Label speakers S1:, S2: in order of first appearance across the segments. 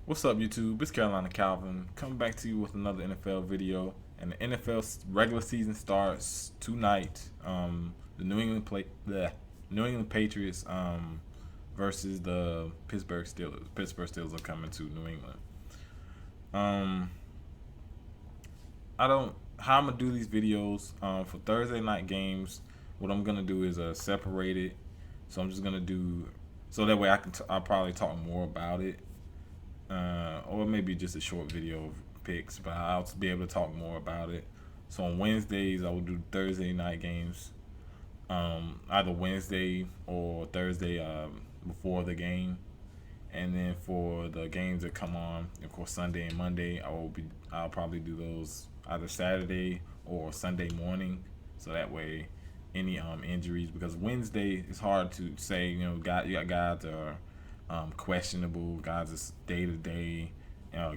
S1: What's up, YouTube? It's Carolina Calvin coming back to you with another NFL video. And the NFL regular season starts tonight. The New England Patriots versus the Pittsburgh Steelers. Pittsburgh Steelers are coming to New England. Um, I don't how I'm gonna do these videos for Thursday night games. What I'm gonna do is separate it. So I'm just gonna do so that way I'll probably talk more about it, or maybe just a short video of picks, but I'll be able to talk more about it. So on Wednesdays, I will do Thursday night games, either Wednesday or Thursday before the game, and then for the games that come on, of course, Sunday and Monday, I'll probably do those either Saturday or Sunday morning, so that way any injuries, because Wednesday is hard to say. You got guys that are questionable, guys that's day to day,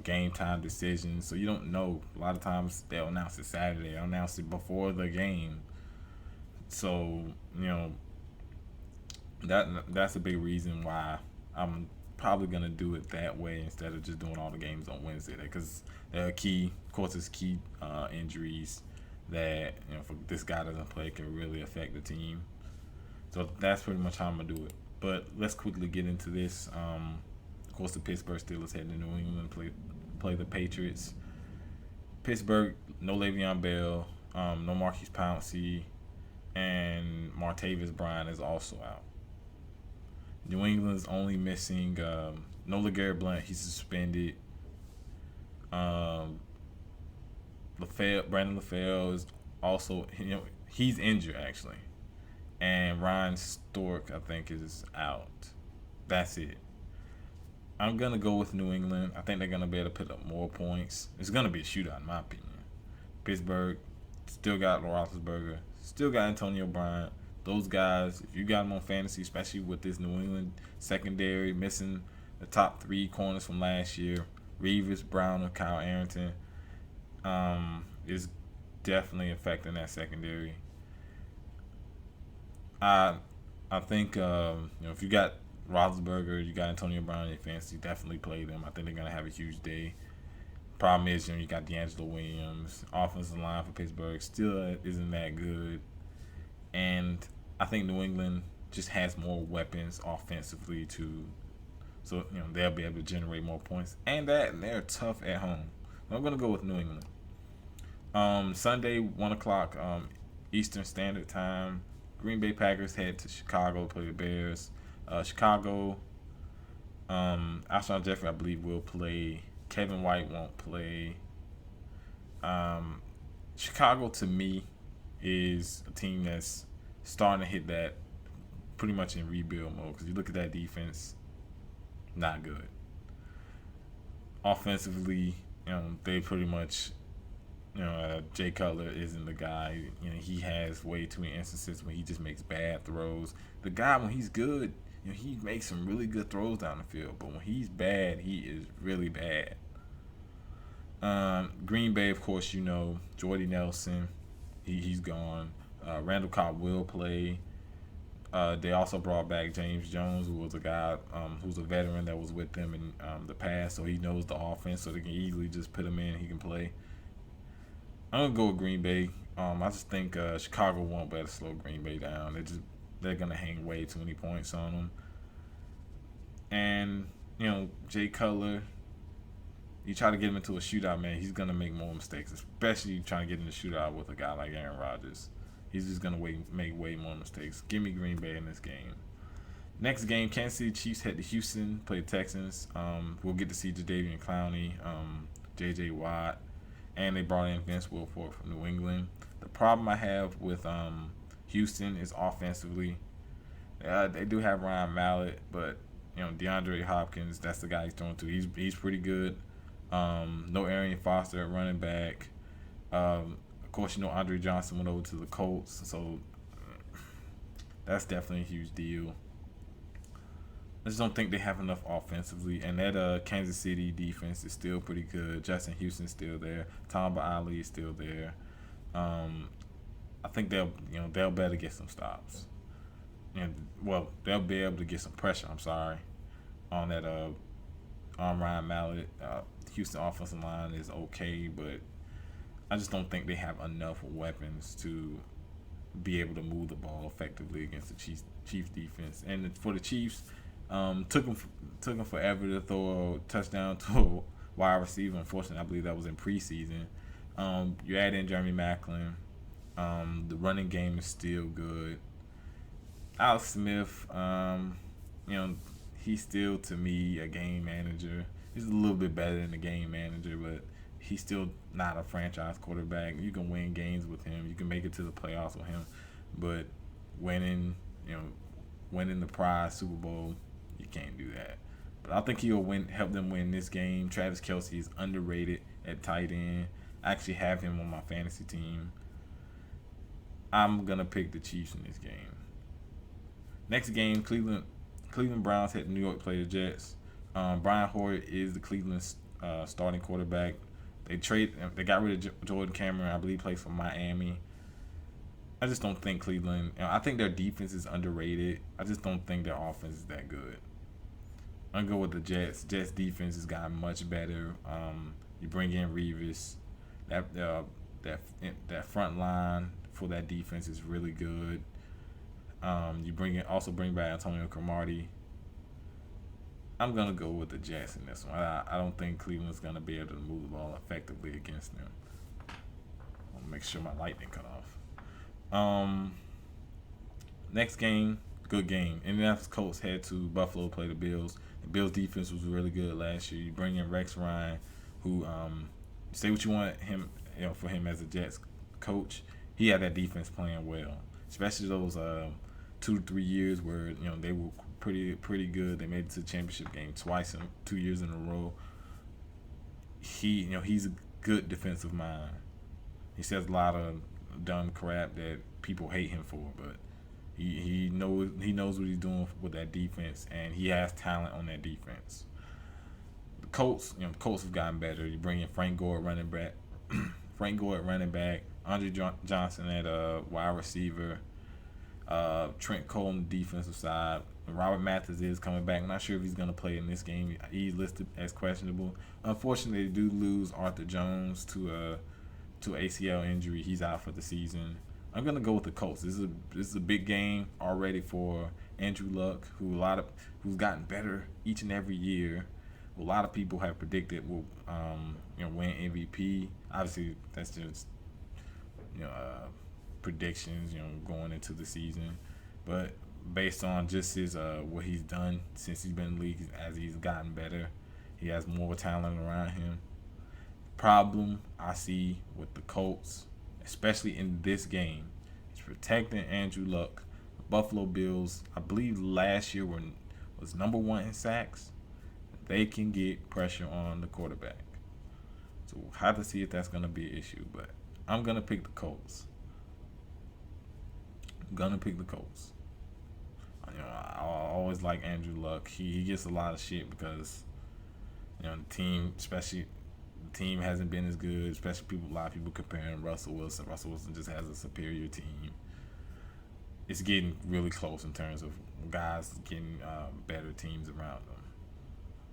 S1: game time decisions. So you don't know. A lot of times they'll announce it Saturday, they'll announce it before the game. So that's a big reason why I'm probably gonna do it that way instead of just doing all the games on Wednesday. Because there are key, of course, it's key injuries that if this guy doesn't play can really affect the team. So that's pretty much how I'm gonna do it. But let's quickly get into this. Of course, the Pittsburgh Steelers heading to New England play the Patriots. Pittsburgh, no Le'Veon Bell, no Marquise Pouncey, and Martavis Bryant is also out. New England's only missing no LeGarrette Blount, he's suspended. Um, Brandon LaFell is also he's injured actually, and Ryan Stork I think is out. That's it. I'm gonna go with New England. I think they're gonna be able to put up more points. It's gonna be a shootout in my opinion. Pittsburgh still got Roethlisberger, still got Antonio Bryant. Those guys, if you got them on fantasy, especially with this New England secondary missing the top three corners from last year, Reeves, Brown, and Kyle Arrington, is definitely affecting that secondary. I I think if you got Roethlisberger, you got Antonio Brown in your fantasy, definitely play them. I think they're gonna have a huge day. Problem is, you got DeAngelo Williams, offensive line for Pittsburgh still isn't that good, and I think New England just has more weapons offensively so they'll be able to generate more points, and they're tough at home. I'm gonna go with New England. Sunday, 1 o'clock Eastern Standard Time. Green Bay Packers head to Chicago to play the Bears. Chicago, Alshon Jeffrey, I believe, will play. Kevin White won't play. Chicago, to me, is a team that's starting to hit that pretty much in rebuild mode. Because you look at that defense, not good. Offensively, they pretty much Jay Cutler isn't the guy. He has way too many instances when he just makes bad throws. The guy, when he's good, he makes some really good throws down the field. But when he's bad, he is really bad. Green Bay, of course, Jordy Nelson, he's gone. Randall Cobb will play. They also brought back James Jones, who was a guy who's a veteran that was with them in the past, so he knows the offense, so they can easily just put him in. He can play. I'm gonna go with Green Bay. I just think Chicago won't be able to slow Green Bay down. They're gonna hang way too many points on them. And Jay Cutler, you try to get him into a shootout, man, he's gonna make more mistakes. Especially trying to get in a shootout with a guy like Aaron Rodgers. He's just gonna make way more mistakes. Give me Green Bay in this game. Next game, Kansas City Chiefs head to Houston, play the Texans. We'll get to see Jadeveon Clowney, J.J. Watt, and they brought in Vince Wilfork from New England. The problem I have with Houston is offensively. They do have Ryan Mallett, but DeAndre Hopkins, that's the guy he's throwing to. He's pretty good. No Arian Foster at running back. Of course, Andre Johnson went over to the Colts, so that's definitely a huge deal. I just don't think they have enough offensively, and that Kansas City defense is still pretty good. Justin Houston's still there. Tamba Ali is still there. I think they'll be able to get some stops. They'll be able to get some pressure. I'm sorry, on that Ryan Mallett. Houston offensive line is okay, but I just don't think they have enough weapons to be able to move the ball effectively against the Chiefs defense. And for the Chiefs, took them forever to throw a touchdown to a wide receiver. Unfortunately, I believe that was in preseason. You add in Jeremy Maclin. The running game is still good. Alex Smith, he's still to me a game manager. He's a little bit better than a game manager, but he's still not a franchise quarterback. You can win games with him. You can make it to the playoffs with him, but winning, winning the prize Super Bowl, you can't do that. But I think he'll help them win this game. Travis Kelce is underrated at tight end. I actually have him on my fantasy team. I'm gonna pick the Chiefs in this game. Next game, Cleveland Browns had New York play the Jets. Brian Hoyer is the Cleveland starting quarterback. They got rid of Jordan Cameron. I believe plays for Miami. I just don't think Cleveland. I think their defense is underrated. I just don't think their offense is that good. I'm gonna go with the Jets. Jets defense has gotten much better. You bring in Revis. That front line for that defense is really good. You bring back Antonio Cromartie. I'm gonna go with the Jets in this one. I don't think Cleveland's gonna be able to move the ball effectively against them. I'll make sure my light didn't cut off. Next game, good game. Indianapolis Colts head to Buffalo to play the Bills. The Bills defense was really good last year. You bring in Rex Ryan, who say what you want for him as a Jets coach. He had that defense playing well, especially those 2 to 3 years where they were pretty good. They made it to the championship game twice in 2 years in a row. He's a good defensive mind. He says a lot of dumb crap that people hate him for, but he knows what he's doing with that defense, and he has talent on that defense. The Colts have gotten better. You bring in Frank Gore running back, Andre Johnson at wide receiver, Trent Cole on the defensive side. Robert Mathis is coming back. I'm not sure if he's going to play in this game. He's listed as questionable. Unfortunately, they do lose Arthur Jones to ACL injury. He's out for the season. I'm going to go with the Colts. This is a big game already for Andrew Luck, who's gotten better each and every year. A lot of people have predicted will win MVP. Obviously, that's just predictions going into the season, but based on just his what he's done since he's been in the league, as he's gotten better, he has more talent around him. Problem I see with the Colts, especially in this game, is protecting Andrew Luck. The Buffalo Bills, I believe last year was number 1 in sacks. They can get pressure on the quarterback. So we'll have to see if that's going to be an issue, but I'm going to pick the Colts. I always like Andrew Luck. He gets a lot of shit because the team hasn't been as good. Especially a lot of people comparing Russell Wilson. Russell Wilson just has a superior team. It's getting really close in terms of guys getting better teams around them.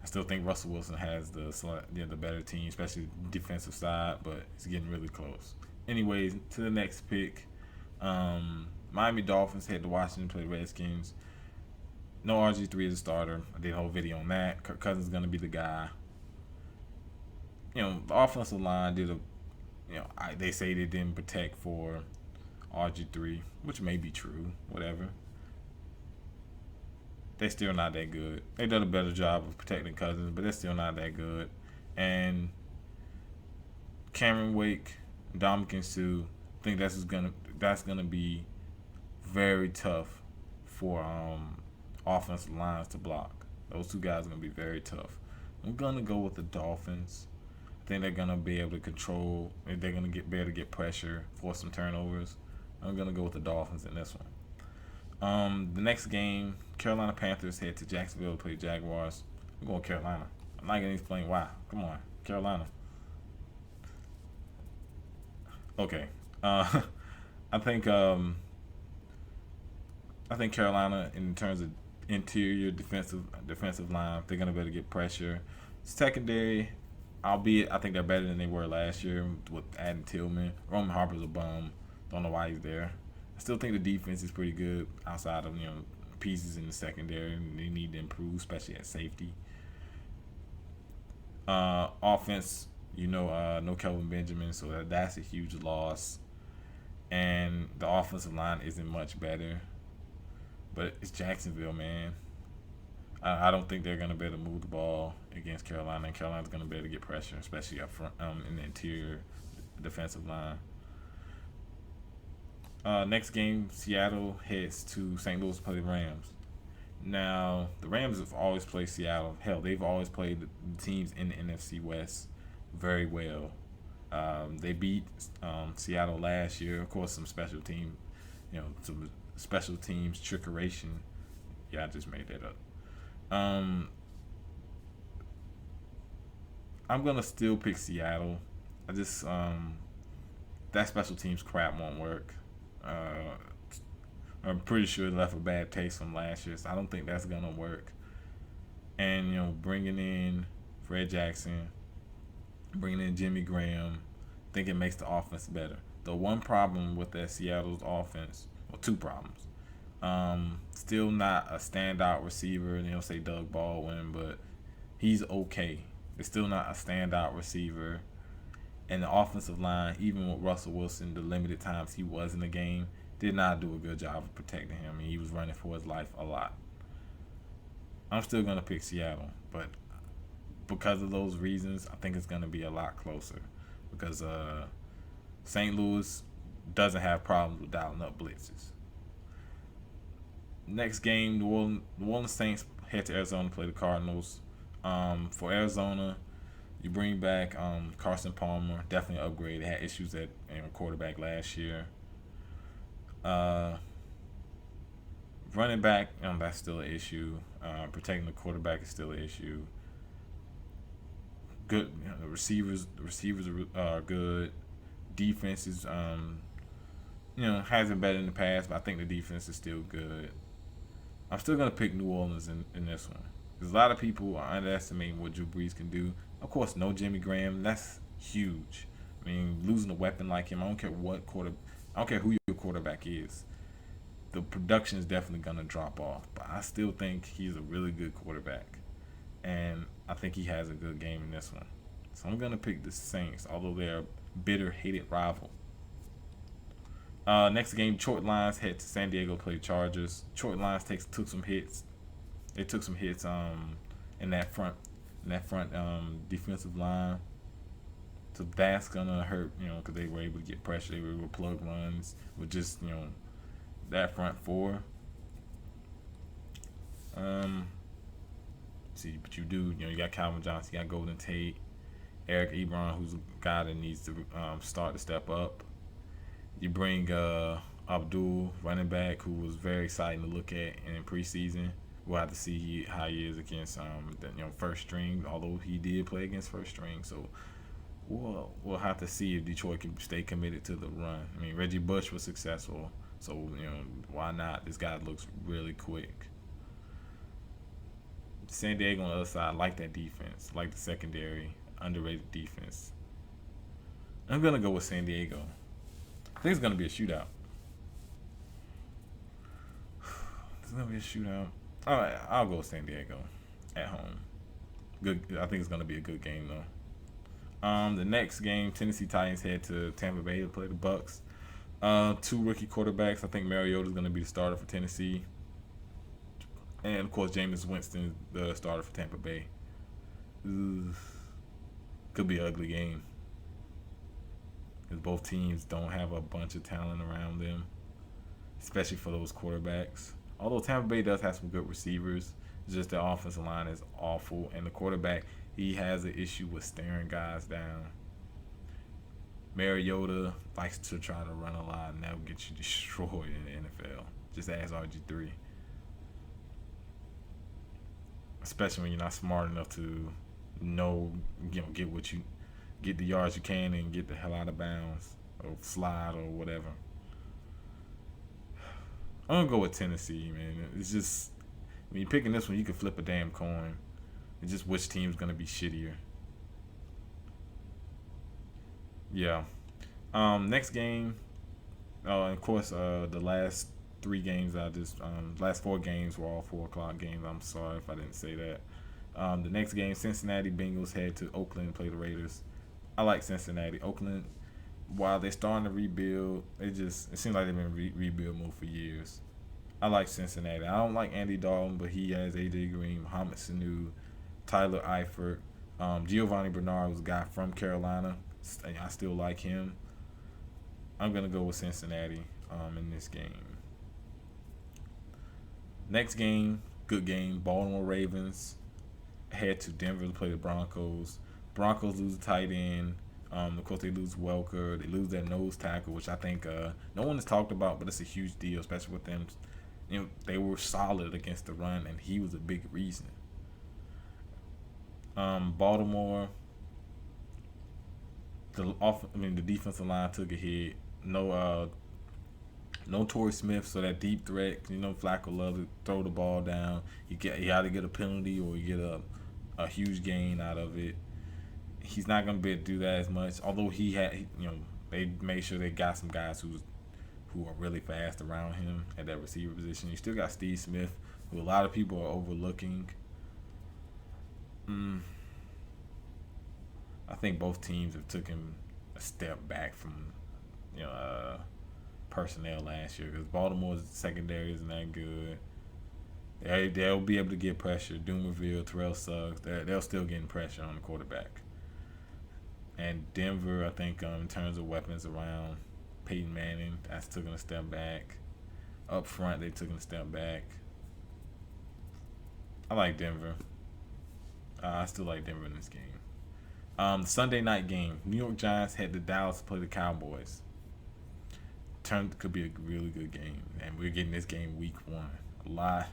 S1: I still think Russell Wilson has the better team, especially defensive side, but it's getting really close. Anyways, to the next pick. Miami Dolphins head to Washington to play Redskins. No RG3 as a starter. I did a whole video on that. Kirk Cousins is going to be the guy. The offensive line they say they didn't protect for RG3, which may be true, whatever. They're still not that good. They did a better job of protecting Cousins, but they're still not that good. And Cameron Wake, Ndamukong Suh, I think that's gonna be very tough for offensive lines to block. Those two guys are gonna be very tough. I'm gonna go with the Dolphins. I think they're gonna be able to control. They're gonna be able to get pressure, force some turnovers. I'm gonna go with the Dolphins in this one. The next game, Carolina Panthers head to Jacksonville to play Jaguars. I'm going Carolina. I'm not gonna explain why. Come on, Carolina. Okay. I think Carolina, in terms of interior defensive line, they're gonna be able to get pressure. Secondary, albeit I think they're better than they were last year with adding Tillman. Roman Harper's a bum. Don't know why he's there. I still think the defense is pretty good outside of pieces in the secondary. And they need to improve, especially at safety. Offense, no Kelvin Benjamin, so that's a huge loss. And the offensive line isn't much better. But it's Jacksonville, man. I don't think they're going to be able to move the ball against Carolina, and Carolina's going to be able to get pressure, especially up front in the interior defensive line. Next game, Seattle heads to St. Louis to play the Rams. Now, the Rams have always played Seattle. Hell, they've always played the teams in the NFC West very well. They beat Seattle last year. Of course, some special teams trickeration. Yeah, I just made that up. I'm gonna still pick Seattle. I just that special teams crap won't work. I'm pretty sure it left a bad taste from last year, so I don't think that's gonna work. And bringing in Fred Jackson, bringing in Jimmy Graham, I think it makes the offense better. The one problem with that Seattle's offense, well, two problems. Still not a standout receiver. They don't say Doug Baldwin, but he's okay. It's still not a standout receiver. And the offensive line, even with Russell Wilson, the limited times he was in the game, did not do a good job of protecting him. He was running for his life a lot. I'm still going to pick Seattle, but because of those reasons, I think it's going to be a lot closer. Because St. Louis doesn't have problems with dialing up blitzes. Next game, New Orleans Saints head to Arizona to play the Cardinals. For Arizona, you bring back Carson Palmer, definitely an upgrade. They had issues at quarterback last year. Running back, that's still an issue. Protecting the quarterback is still an issue. Good, the receivers are good. Defense is hasn't been better in the past, but I think the defense is still good. I'm still going to pick New Orleans in this one. Because a lot of people are underestimating what Drew Brees can do. Of course, no Jimmy Graham. That's huge. I mean, losing a weapon like him, I don't care who your quarterback is. The production is definitely going to drop off. But I still think he's a really good quarterback. And I think he has a good game in this one. So I'm going to pick the Saints, although they're a bitter, hated rival. Next game, Detroit Lions head to San Diego to play the Chargers. Detroit Lions took some hits. They took some hits in that front defensive line. So that's gonna hurt, because they were able to get pressure. They were able to plug runs with just that front four. See, but you got Calvin Johnson, you got Golden Tate, Eric Ebron, who's a guy that needs to start to step up. You bring Abdul, running back, who was very exciting to look at in preseason. We'll have to see how he is against first string, although he did play against first string. So we'll have to see if Detroit can stay committed to the run. I mean, Reggie Bush was successful, so why not? This guy looks really quick. San Diego on the other side, like that defense, like the secondary, underrated defense. I'm gonna go with San Diego. I think it's going to be a shootout. It's going to be a shootout. All right, I'll go with San Diego at home. Good. I think it's going to be a good game, though. The next game, Tennessee Titans head to Tampa Bay to play the Bucks. Two rookie quarterbacks. I think Mariota is going to be the starter for Tennessee. And, of course, Jameis Winston, the starter for Tampa Bay. Could be an ugly game. Because both teams don't have a bunch of talent around them, especially for those quarterbacks. Although Tampa Bay does have some good receivers, it's just the offensive line is awful. And the quarterback, he has an issue with staring guys down. Mariota likes to try to run a lot, and that will get you destroyed in the NFL. Just ask RG3. Especially when you're not smart enough to get the yards you can and get the hell out of bounds or slide or whatever. I'm gonna go with Tennessee, man. It's just when you're picking this one, you can flip a damn coin. It's just which team's gonna be shittier. Yeah. Next game. Oh, and of course, the last three games I just last four games were all 4 o'clock games. I'm sorry if I didn't say that. The next game, Cincinnati Bengals head to Oakland and play the Raiders. I like Cincinnati. Oakland, while they're starting to rebuild, it seems like they've been rebuild mode for years. I like Cincinnati. I don't like Andy Dalton, but he has AJ Green, Mohamed Sanu, Tyler Eifert, Giovanni Bernard was a guy from Carolina. I still like him. I'm gonna go with Cincinnati in this game. Next game, good game. Baltimore Ravens head to Denver to play the Broncos. Broncos lose a tight end. Of course, they lose Welker. They lose their nose tackle, which I think no one has talked about, but it's a huge deal, especially with them. They were solid against the run, and he was a big reason. Baltimore, the defensive line took a hit. No Torrey Smith, so that deep threat. Flacco loves to throw the ball down. He either get a penalty or you get a huge gain out of it. He's not gonna be able to do that as much. Although they made sure they got some guys who are really fast around him at that receiver position. You still got Steve Smith, who a lot of people are overlooking. I think both teams have taken a step back from personnel last year because Baltimore's secondary isn't that good. They'll be able to get pressure. Dumerville, Terrell Suggs, they're still getting pressure on the quarterback. And Denver, I think, in terms of weapons around Peyton Manning, that's taking a step back. Up front, they took a step back. I like Denver. I still like Denver in this game. The Sunday night game, New York Giants head to Dallas to play the Cowboys. Could be a really good game, and we're getting this game week 1. The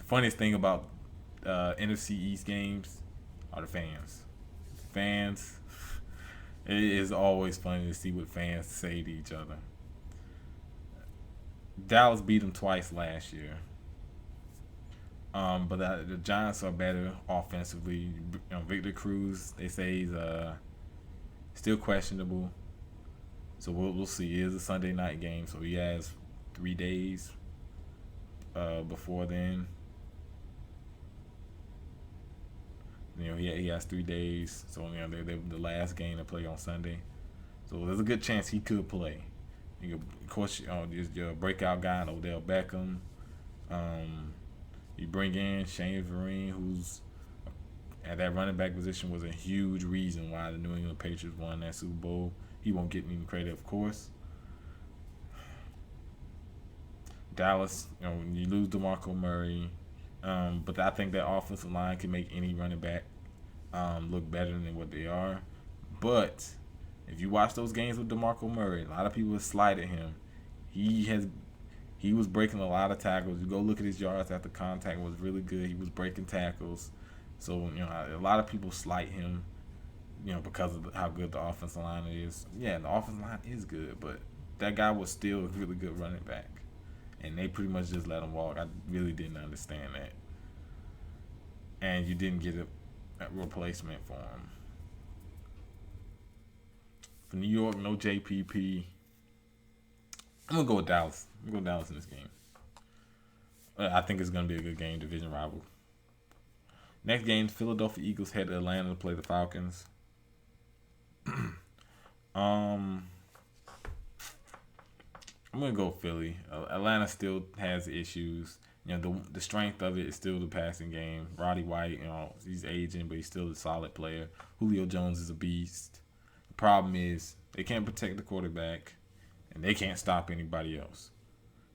S1: funniest thing about NFC East games are the fans. It is always funny to see what fans say to each other. Dallas beat them twice last year. But the Giants are better offensively. Victor Cruz, they say he's still questionable. So we'll see. It is a Sunday night game, so he has 3 days before then. He has 3 days. So they're the last game to play on Sunday. So there's a good chance he could play. Of course, there's your breakout guy, Odell Beckham. You bring in Shane Vereen, who's at that running back position was a huge reason why the New England Patriots won that Super Bowl. He won't get any credit, of course. Dallas, you lose DeMarco Murray, but I think that offensive line can make any running back look better than what they are. But if you watch those games with DeMarco Murray, a lot of people have slighted him. He was breaking a lot of tackles. You go look at his yards after contact, it was really good. He was breaking tackles. So, a lot of people slight him, because of how good the offensive line is. Yeah, the offensive line is good, but that guy was still a really good running back. And they pretty much just let him walk. I really didn't understand that. And you didn't get a replacement for him. For New York, no JPP. I'm going to go with Dallas. I'm going to go Dallas in this game. I think it's going to be a good game, division rival. Next game, Philadelphia Eagles head to Atlanta to play the Falcons. I'm going to go Philly. Atlanta still has issues. The strength of it is still the passing game. Roddy White, he's aging, but he's still a solid player. Julio Jones is a beast. The problem is they can't protect the quarterback, and they can't stop anybody else.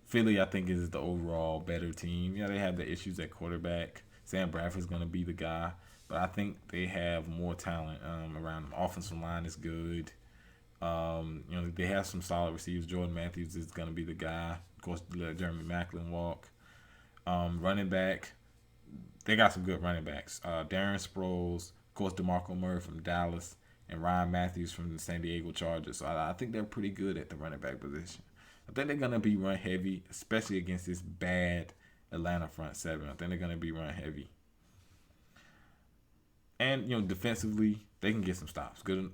S1: Philly, I think, is the overall better team. They have the issues at quarterback. Sam Bradford's going to be the guy, but I think they have more talent around them. Offensive line is good. They have some solid receivers. Jordan Matthews is going to be the guy. Of course, let Jeremy Maclin walk. Running back, they got some good running backs. Darren Sproles, of course, DeMarco Murray from Dallas, and Ryan Matthews from the San Diego Chargers. So I think they're pretty good at the running back position. I think they're going to be run heavy, especially against this bad Atlanta front seven. I think they're going to be run heavy. and defensively they can get some stops. Good,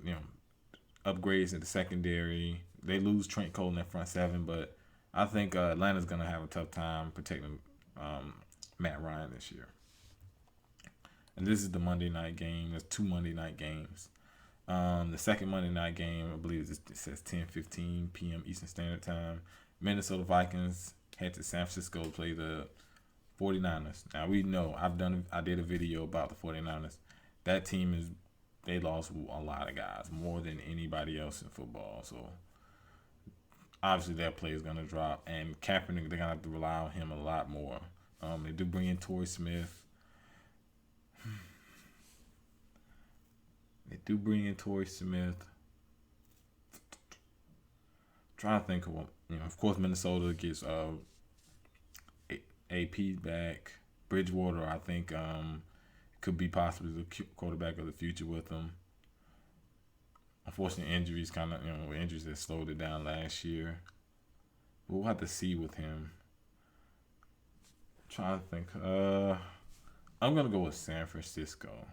S1: upgrades in the secondary. They lose Trent Cole in that front seven, but I think Atlanta's gonna have a tough time protecting Matt Ryan this year. And this is the Monday night game. There's 2 Monday night games. The second Monday night game, I believe it says 10:15 p.m. Eastern Standard Time. Minnesota Vikings head to San Francisco to play the 49ers. Now we know I did a video about the 49ers. That team they lost a lot of guys, more than anybody else in football. So obviously that play is gonna drop, and Kaepernick, they're gonna have to rely on him a lot more. They do bring in Torrey Smith. Trying to think of of course Minnesota gets AP back. Bridgewater, I think, could be possibly the quarterback of the future with them. Unfortunately, injuries injuries that slowed it down last year. But we'll have to see with him. Trying to think. I'm gonna go with San Francisco.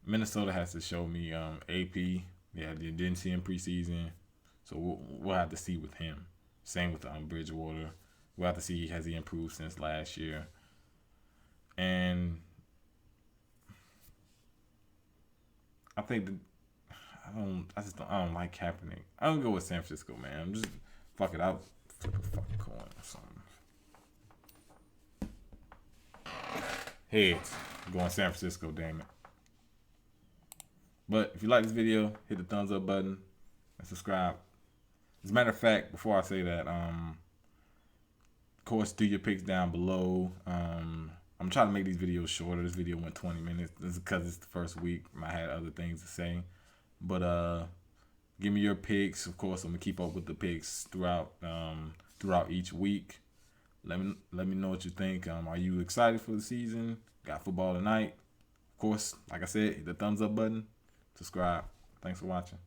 S1: Minnesota has to show me AP. Yeah, they didn't see him preseason, so we'll have to see with him. Same with Bridgewater. We'll have to see has he improved since last year. And I think I don't like Kaepernick. I'm gonna go with San Francisco, man. I'm just fuck it. I'll flip a fucking coin or something. Heads. I'm going San Francisco, damn it. But if you like this video, hit the thumbs up button and subscribe. As a matter of fact, before I say that, of course, do your picks down below. I'm trying to make these videos shorter. This video went 20 minutes. This is because it's the first week. I had other things to say. But give me your picks. Of course, I'm gonna keep up with the picks throughout each week. Let me know what you think. Are you excited for the season? Got football tonight. Of course, like I said, hit the thumbs up button. Subscribe. Thanks for watching.